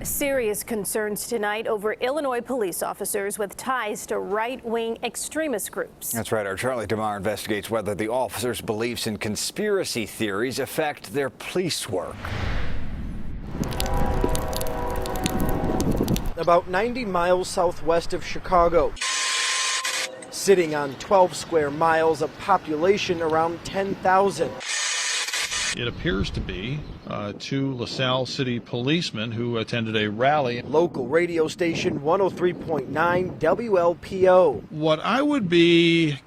Serious concerns tonight over Illinois police officers with ties to right-wing extremist groups. That's right. Our Charlie DeMar investigates whether the officers' beliefs in conspiracy theories affect their police work. About 90 miles southwest of Chicago, sitting on 12 square miles, a population around 10,000. It appears to be two LaSalle City policemen who attended a rally. Local radio station 103.9 WLPO. What I would be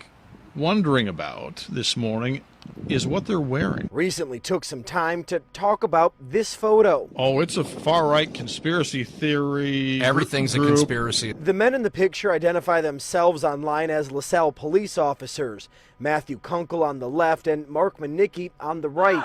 wondering about this morning is what they're wearing. Recently took some time to talk about this photo. Oh, it's a far-right conspiracy theory. Everything's group. a conspiracy. The men in the picture identify themselves online as LaSalle police officers. Matthew Kunkel on the left and Mark Manicki on the right.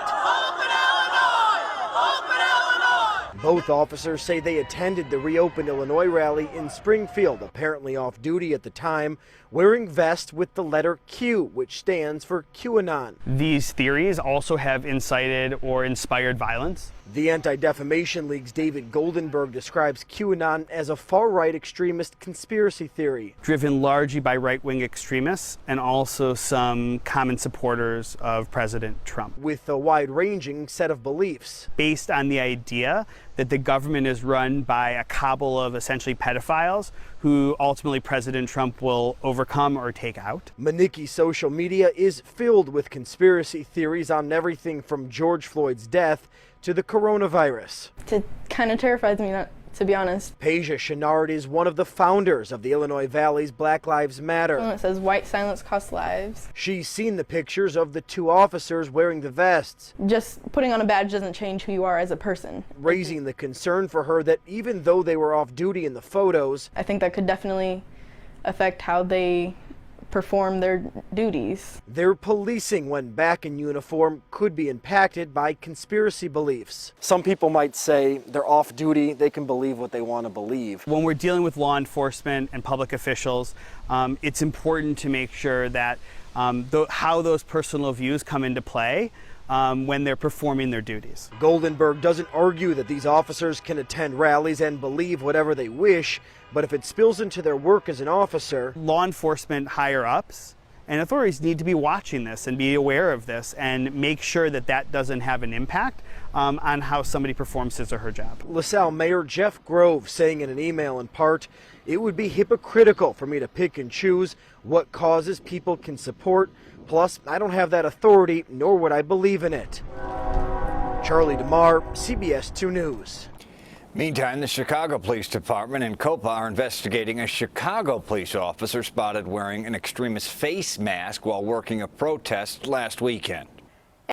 Both officers say they attended the Reopen Illinois rally in Springfield, apparently off duty at the time, wearing vests with the letter Q, which stands for QAnon. These theories also have incited or inspired violence. The Anti-Defamation League's David Goldenberg describes QAnon as a far-right extremist conspiracy theory. Driven largely by right-wing extremists and also some common supporters of President Trump. With a wide-ranging set of beliefs. Based on the idea that the government is run by a cabal of essentially pedophiles who ultimately President Trump will overcome or take out. Manicki's social media is filled with conspiracy theories on everything from George Floyd's death to the coronavirus. It kind of terrifies me, to be honest. Peja Chenard is one of the founders of the Illinois Valley's Black Lives Matter. It says white silence costs lives. She's seen the pictures of the two officers wearing the vests. Just putting on a badge doesn't change who you are as a person. Raising the concern for her that even though they were off duty in the photos, I think that could definitely affect how they perform their duties. Their policing when back in uniform could be impacted by conspiracy beliefs. Some people might say they're off duty, they can believe what they want to believe. When we're dealing with law enforcement and public officials, it's important to make sure that how those personal views come into play when they're performing their duties. Goldenberg doesn't argue that these officers can attend rallies and believe whatever they wish, but if it spills into their work as an officer, law enforcement higher-ups and authorities need to be watching this and be aware of this and make sure that that doesn't have an impact on how somebody performs his or her job. LaSalle Mayor Jeff Grove saying in an email in part, "It would be hypocritical for me to pick and choose what causes people can support. Plus, I don't have that authority, nor would I believe in it." Charlie DeMar, CBS 2 News. Meantime, the Chicago Police Department and COPA are investigating a Chicago police officer spotted wearing an extremist face mask while working a protest last weekend.